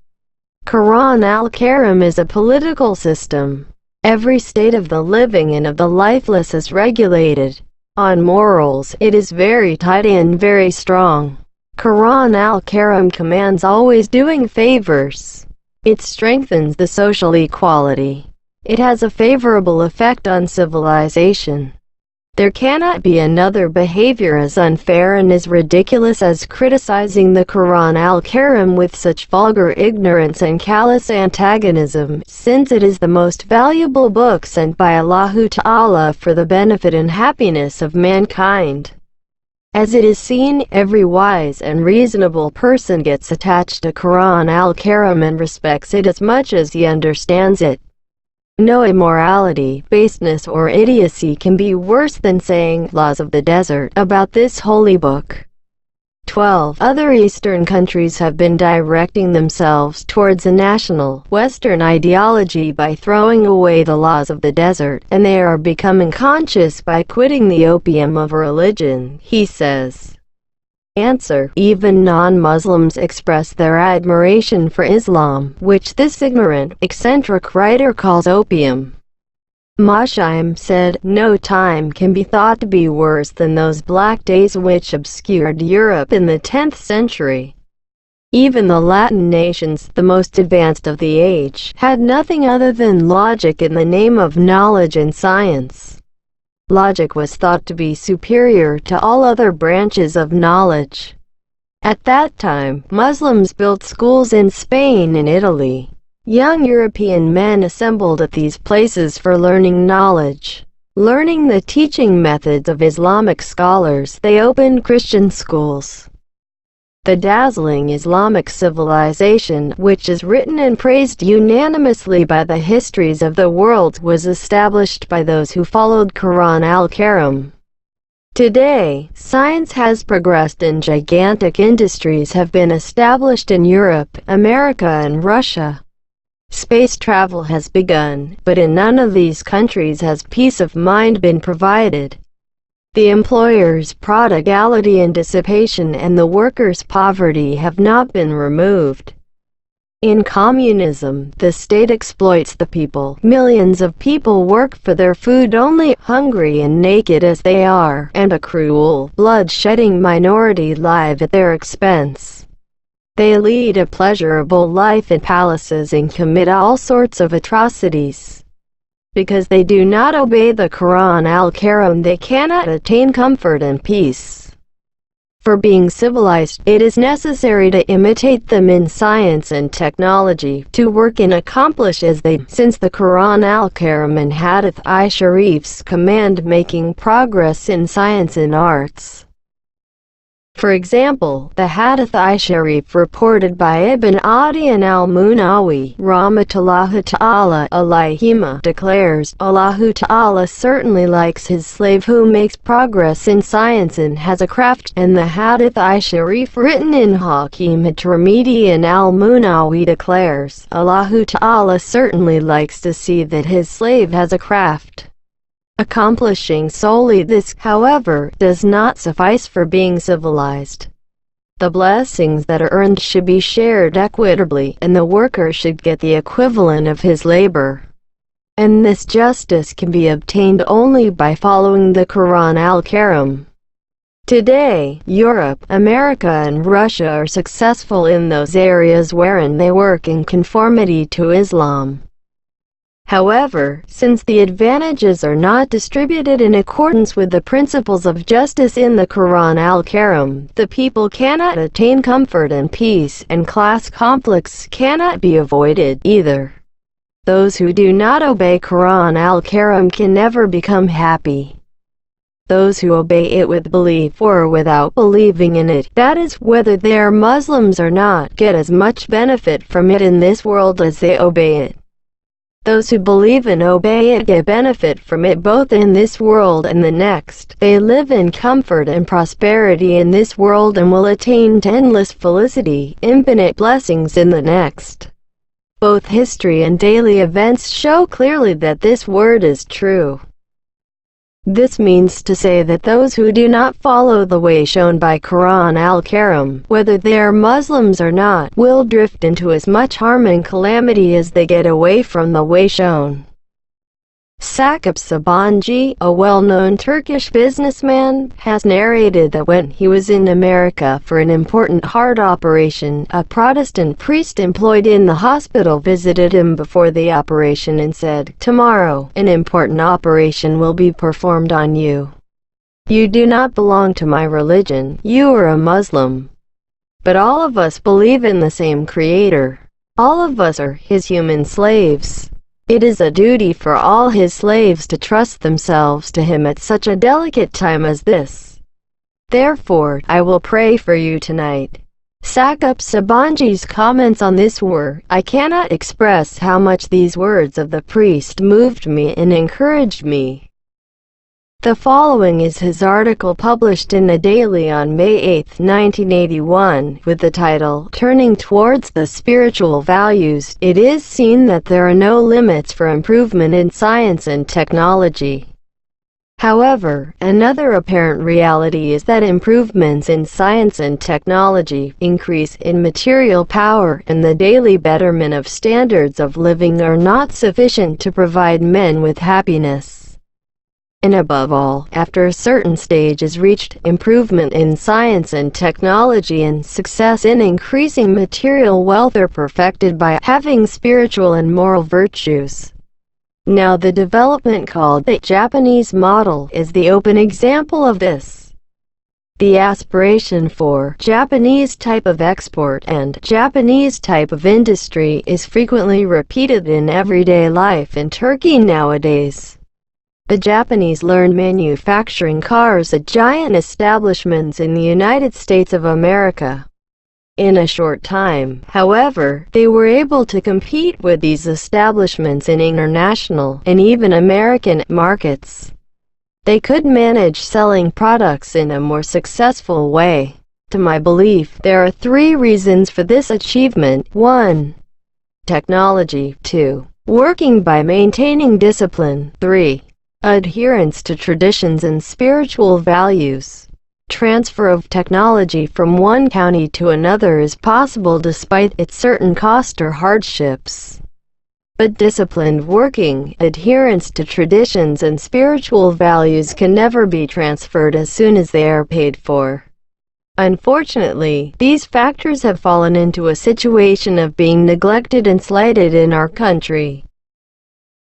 Quran al-Karim is a political system. Every state of the living and of the lifeless is regulated. On morals, it is very tight and very strong. Quran al-Karim commands always doing favors. It strengthens the social equality. It has a favorable effect on civilization. There cannot be another behavior as unfair and as ridiculous as criticizing the Quran al-Karim with such vulgar ignorance and callous antagonism, since it is the most valuable book sent by Allahu Ta'ala for the benefit and happiness of mankind. As it is seen, every wise and reasonable person gets attached to Quran al-Karim and respects it as much as he understands it. No immorality, baseness or idiocy can be worse than saying "laws of the desert" about this holy book. 12. Other Eastern countries have been directing themselves towards a national, Western ideology by throwing away the laws of the desert, and they are becoming conscious by quitting the opium of religion, he says. Answer: even non-Muslims express their admiration for Islam, which this ignorant, eccentric writer calls opium. Mosheim said, "No time can be thought to be worse than those black days which obscured Europe in the 10th century. Even the Latin nations, the most advanced of the age, had nothing other than logic in the name of knowledge and science. Logic was thought to be superior to all other branches of knowledge. At that time, Muslims built schools in Spain and Italy. Young European men assembled at these places for learning knowledge. Learning the teaching methods of Islamic scholars, they opened Christian schools. The dazzling Islamic civilization, which is written and praised unanimously by the histories of the world, was established by those who followed Quran al-Karim. Today, science has progressed and gigantic industries have been established in Europe, America and Russia. Space travel has begun, but in none of these countries has peace of mind been provided. The employers' prodigality and dissipation and the workers' poverty have not been removed. In communism, the state exploits the people. Millions of people work for their food only, hungry and naked as they are, and a cruel, blood-shedding minority live at their expense. They lead a pleasurable life in palaces and commit all sorts of atrocities. Because they do not obey the Quran al-Karim, they cannot attain comfort and peace. For being civilized, it is necessary to imitate them in science and technology, to work and accomplish as they, since the Quran al-Karim and Hadith I-Sharifs command making progress in science and arts. For example, the Hadith I-Sharif reported by Ibn Adi and al-Munawi, Rahmatullahi Ta'ala alayhima, declares, Allahu Ta'ala certainly likes his slave who makes progress in science and has a craft, and the Hadith I-Sharif written in Hakim at-Tirmidhi and al-Munawi declares, Allahu Ta'ala certainly likes to see that his slave has a craft. Accomplishing solely this, however, does not suffice for being civilized. The blessings that are earned should be shared equitably, and the worker should get the equivalent of his labor. And this justice can be obtained only by following the Quran al-Karim. Today, Europe, America and Russia are successful in those areas wherein they work in conformity to Islam. However, since the advantages are not distributed in accordance with the principles of justice in the Quran al-Karim, the people cannot attain comfort and peace, and class conflicts cannot be avoided either. Those who do not obey Quran al-Karim can never become happy. Those who obey it with belief or without believing in it, that is, whether they are Muslims or not, get as much benefit from it in this world as they obey it. Those who believe and obey it get benefit from it both in this world and the next. They live in comfort and prosperity in this world and will attain to endless felicity, infinite blessings in the next. Both history and daily events show clearly that this word is true. This means to say that those who do not follow the way shown by Quran al-Karim, whether they are Muslims or not, will drift into as much harm and calamity as they get away from the way shown. Sakip Sabancı, a well-known Turkish businessman, has narrated that when he was in America for an important heart operation, a Protestant priest employed in the hospital visited him before the operation and said, "Tomorrow, an important operation will be performed on you. You do not belong to my religion, you are a Muslim. But all of us believe in the same Creator. All of us are his human slaves. It is a duty for all his slaves to trust themselves to him at such a delicate time as this. Therefore, I will pray for you tonight." Sakip Sabancı's comments on this were, "I cannot express how much these words of the priest moved me and encouraged me." The following is his article published in a daily on May 8, 1981, with the title, "Turning Towards the Spiritual Values, It is Seen that There Are No Limits for Improvement in Science and Technology." However, another apparent reality is that improvements in science and technology, increase in material power, and the daily betterment of standards of living are not sufficient to provide men with happiness. And above all, after a certain stage is reached, improvement in science and technology and success in increasing material wealth are perfected by having spiritual and moral virtues. Now the development called the Japanese model is the open example of this. The aspiration for Japanese type of export and Japanese type of industry is frequently repeated in everyday life in Turkey nowadays. The Japanese learned manufacturing cars at giant establishments in the United States of America. In a short time, however, they were able to compete with these establishments in international and even American markets. They could manage selling products in a more successful way. To my belief, there are three reasons for this achievement. 1. Technology. 2. Working by maintaining discipline. 3. Adherence to traditions and spiritual values. Transfer of technology from one county to another is possible despite its certain cost or hardships. But disciplined working, adherence to traditions and spiritual values can never be transferred as soon as they are paid for. Unfortunately, these factors have fallen into a situation of being neglected and slighted in our country.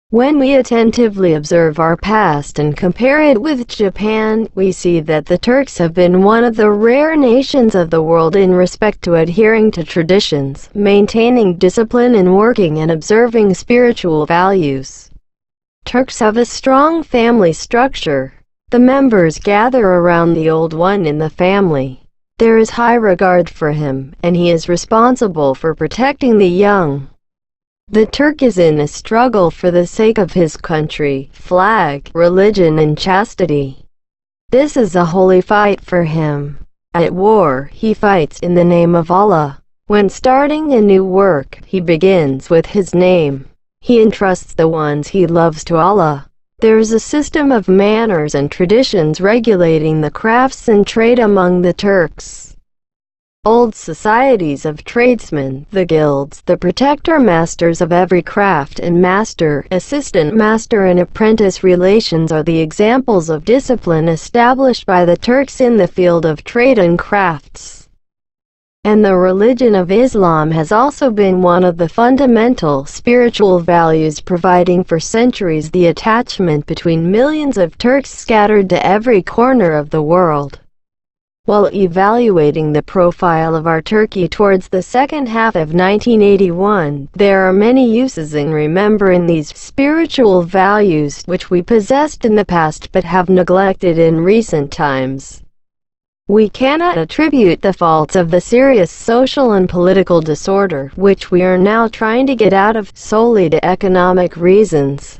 When we attentively observe our past and compare it with Japan, we see that the Turks have been one of the rare nations of the world in respect to adhering to traditions, maintaining discipline in working and observing spiritual values. Turks have a strong family structure. The members gather around the old one in the family. There is high regard for him, and he is responsible for protecting the young. The Turk is in a struggle for the sake of his country, flag, religion and chastity. This is a holy fight for him. At war, he fights in the name of Allah. When starting a new work, he begins with his name. He entrusts the ones he loves to Allah. There is a system of manners and traditions regulating the crafts and trade among the Turks. Old societies of tradesmen, the guilds, the protector masters of every craft, and master, assistant master and apprentice relations are the examples of discipline established by the Turks in the field of trade and crafts. And the religion of Islam has also been one of the fundamental spiritual values, providing for centuries the attachment between millions of Turks scattered to every corner of the world. While evaluating the profile of our Turkey towards the second half of 1981, there are many uses in remembering these spiritual values which we possessed in the past but have neglected in recent times. We cannot attribute the faults of the serious social and political disorder which we are now trying to get out of solely to economic reasons.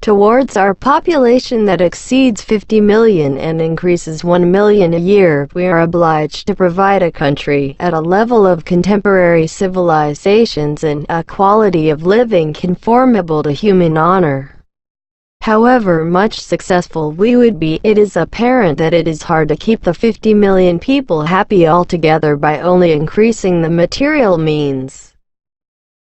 Towards our population that exceeds 50 million and increases 1 million a year, we are obliged to provide a country at a level of contemporary civilizations and a quality of living conformable to human honor. However much successful we would be, it is apparent that it is hard to keep the 50 million people happy altogether by only increasing the material means.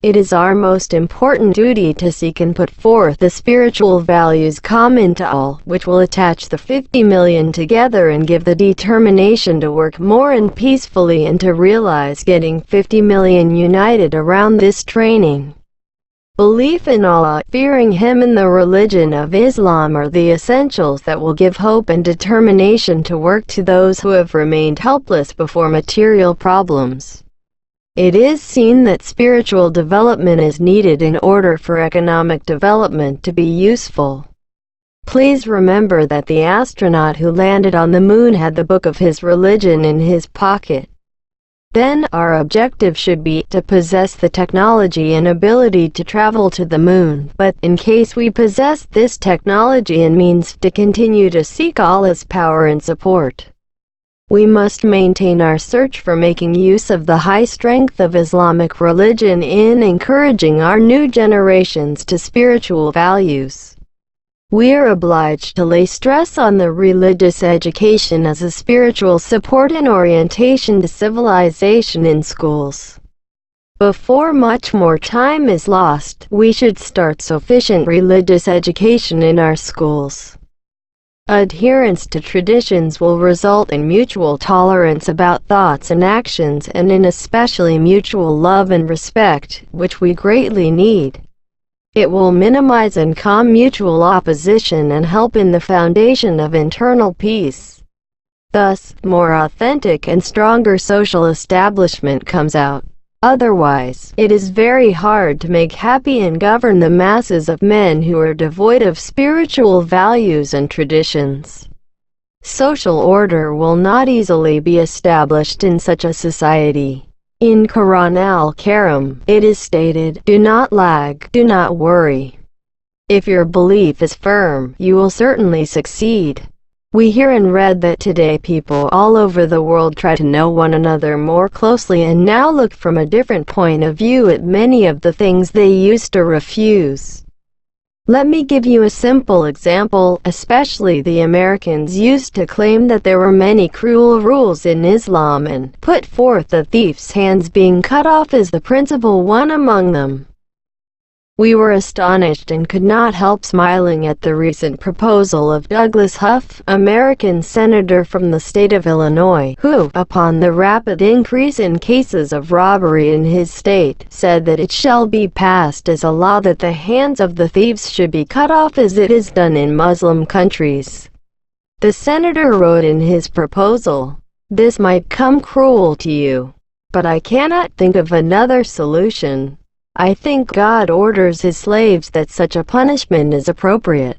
It is our most important duty to seek and put forth the spiritual values common to all, which will attach the 50 million together and give the determination to work more and peacefully and to realize getting 50 million united around this training. Belief in Allah, fearing Him and the religion of Islam are the essentials that will give hope and determination to work to those who have remained helpless before material problems. It is seen that spiritual development is needed in order for economic development to be useful. Please remember that the astronaut who landed on the moon had the book of his religion in his pocket. Then, our objective should be to possess the technology and ability to travel to the moon, but in case we possess this technology and means to continue to seek Allah's power and support, we must maintain our search for making use of the high strength of Islamic religion in encouraging our new generations to spiritual values. We are obliged to lay stress on the religious education as a spiritual support and orientation to civilization in schools. Before much more time is lost, we should start sufficient religious education in our schools. Adherence to traditions will result in mutual tolerance about thoughts and actions and in especially mutual love and respect, which we greatly need. It will minimize and calm mutual opposition and help in the foundation of internal peace. Thus, more authentic and stronger social establishment comes out. Otherwise, it is very hard to make happy and govern the masses of men who are devoid of spiritual values and traditions. Social order will not easily be established in such a society. In Quran al-Karim, it is stated, "Do not lag, do not worry. If your belief is firm, you will certainly succeed." We hear and read that today people all over the world try to know one another more closely and now look from a different point of view at many of the things they used to refuse. Let me give you a simple example. Especially the Americans used to claim that there were many cruel rules in Islam and put forth the thief's hands being cut off as the principal one among them. We were astonished and could not help smiling at the recent proposal of Douglas Huff, American senator from the state of Illinois, who, upon the rapid increase in cases of robbery in his state, said that it shall be passed as a law that the hands of the thieves should be cut off as it is done in Muslim countries. The senator wrote in his proposal, "This might come cruel to you, but I cannot think of another solution. I think God orders His slaves that such a punishment is appropriate.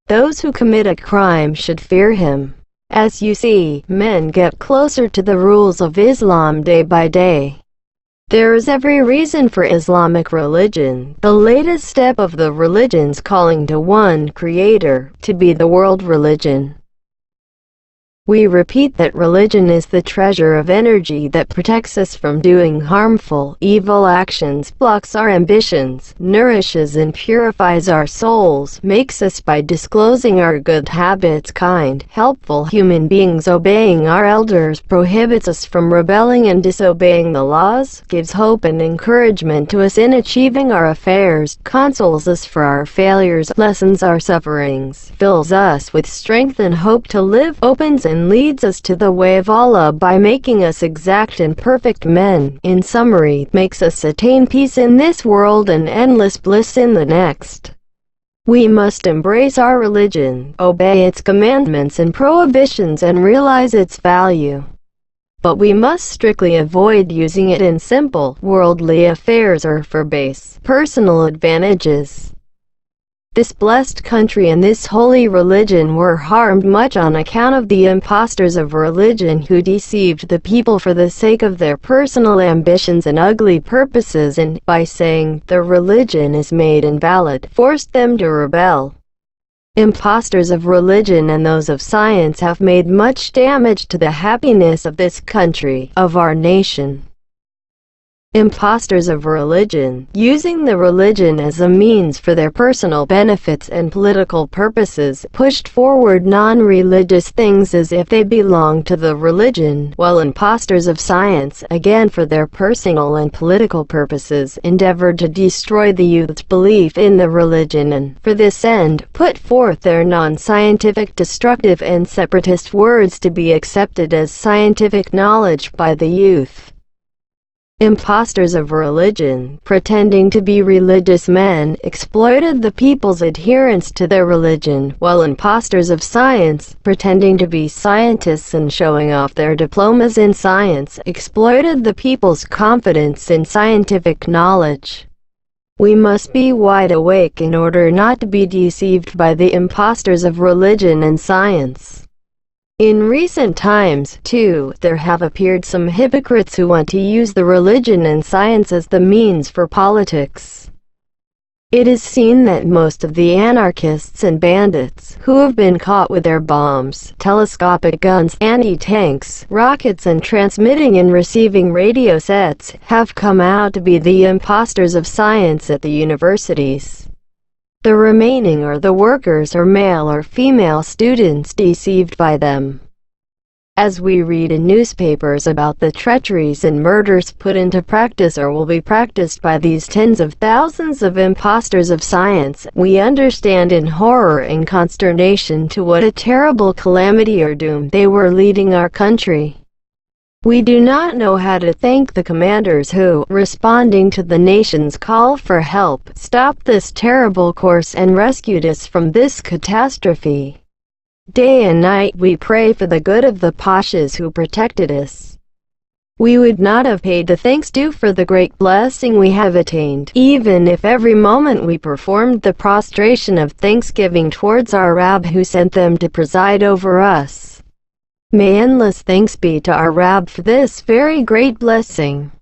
Those who commit a crime should fear Him." As you see, men get closer to the rules of Islam day by day. There is every reason for Islamic religion, the latest step of the religions calling to one Creator, to be the world religion. We repeat that religion is the treasure of energy that protects us from doing harmful, evil actions, blocks our ambitions, nourishes and purifies our souls, makes us by disclosing our good habits kind, helpful human beings, obeying our elders, prohibits us from rebelling and disobeying the laws, gives hope and encouragement to us in achieving our affairs, consoles us for our failures, lessens our sufferings, fills us with strength and hope to live, opens and leads us to the way of Allah by making us exact and perfect men. In summary, makes us attain peace in this world and endless bliss in the next. We must embrace our religion, obey its commandments and prohibitions and realize its value. But we must strictly avoid using it in simple, worldly affairs or for base, personal advantages. This blessed country and this holy religion were harmed much on account of the impostors of religion who deceived the people for the sake of their personal ambitions and ugly purposes and, by saying, "the religion is made invalid," forced them to rebel. Impostors of religion and those of science have made much damage to the happiness of this country, of our nation. Impostors of religion, using the religion as a means for their personal benefits and political purposes, pushed forward non-religious things as if they belonged to the religion, while impostors of science, again for their personal and political purposes, endeavored to destroy the youth's belief in the religion and, for this end, put forth their non-scientific, destructive and separatist words to be accepted as scientific knowledge by the youth. Impostors of religion, pretending to be religious men, exploited the people's adherence to their religion, while impostors of science, pretending to be scientists and showing off their diplomas in science, exploited the people's confidence in scientific knowledge. We must be wide awake in order not to be deceived by the impostors of religion and science. In recent times, too, there have appeared some hypocrites who want to use the religion and science as the means for politics. It is seen that most of the anarchists and bandits, who have been caught with their bombs, telescopic guns, anti-tanks, rockets and transmitting and receiving radio sets, have come out to be the impostors of science at the universities. The remaining are the workers or male or female students deceived by them. As we read in newspapers about the treacheries and murders put into practice or will be practiced by these tens of thousands of impostors of science, we understand in horror and consternation to what a terrible calamity or doom they were leading our country. We do not know how to thank the commanders who, responding to the nation's call for help, stopped this terrible course and rescued us from this catastrophe. Day and night we pray for the good of the pashas who protected us. We would not have paid the thanks due for the great blessing we have attained, even if every moment we performed the prostration of thanksgiving towards our Rab who sent them to preside over us. May endless thanks be to our Rab for this very great blessing.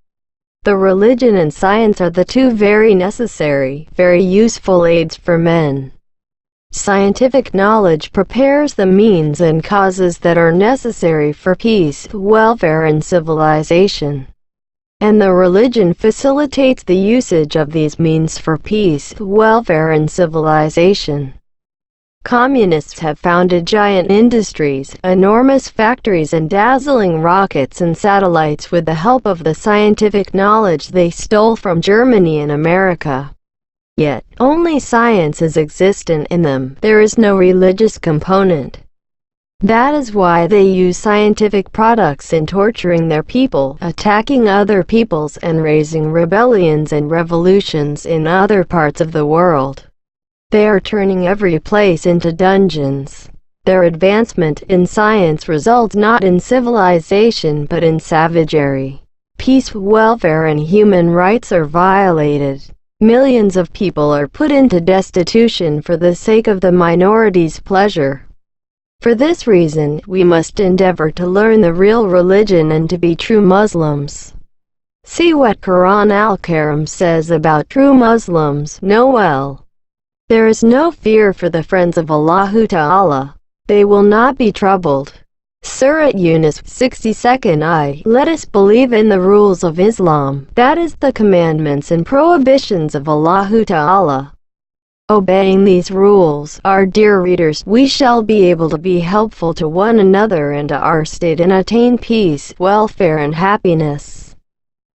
The religion and science are the two very necessary, very useful aids for men. Scientific knowledge prepares the means and causes that are necessary for peace, welfare and civilization. And the religion facilitates the usage of these means for peace, welfare and civilization. Communists have founded giant industries, enormous factories and dazzling rockets and satellites with the help of the scientific knowledge they stole from Germany and America. Yet, only science is existent in them. There is no religious component. That is why they use scientific products in torturing their people, attacking other peoples and raising rebellions and revolutions in other parts of the world. They are turning every place into dungeons. Their advancement in science results not in civilization but in savagery. Peace, welfare and human rights are violated. Millions of people are put into destitution for the sake of the minority's pleasure. For this reason, we must endeavor to learn the real religion and to be true Muslims. See what Quran al-Karim says about true Muslims. Know well. There is no fear for the friends of Allahu Ta'ala. They will not be troubled. Surat Yunus, 62nd Ayah. Let us believe in the rules of Islam, that is the commandments and prohibitions of Allahu Ta'ala. Obeying these rules, our dear readers, we shall be able to be helpful to one another and to our state and attain peace, welfare and happiness.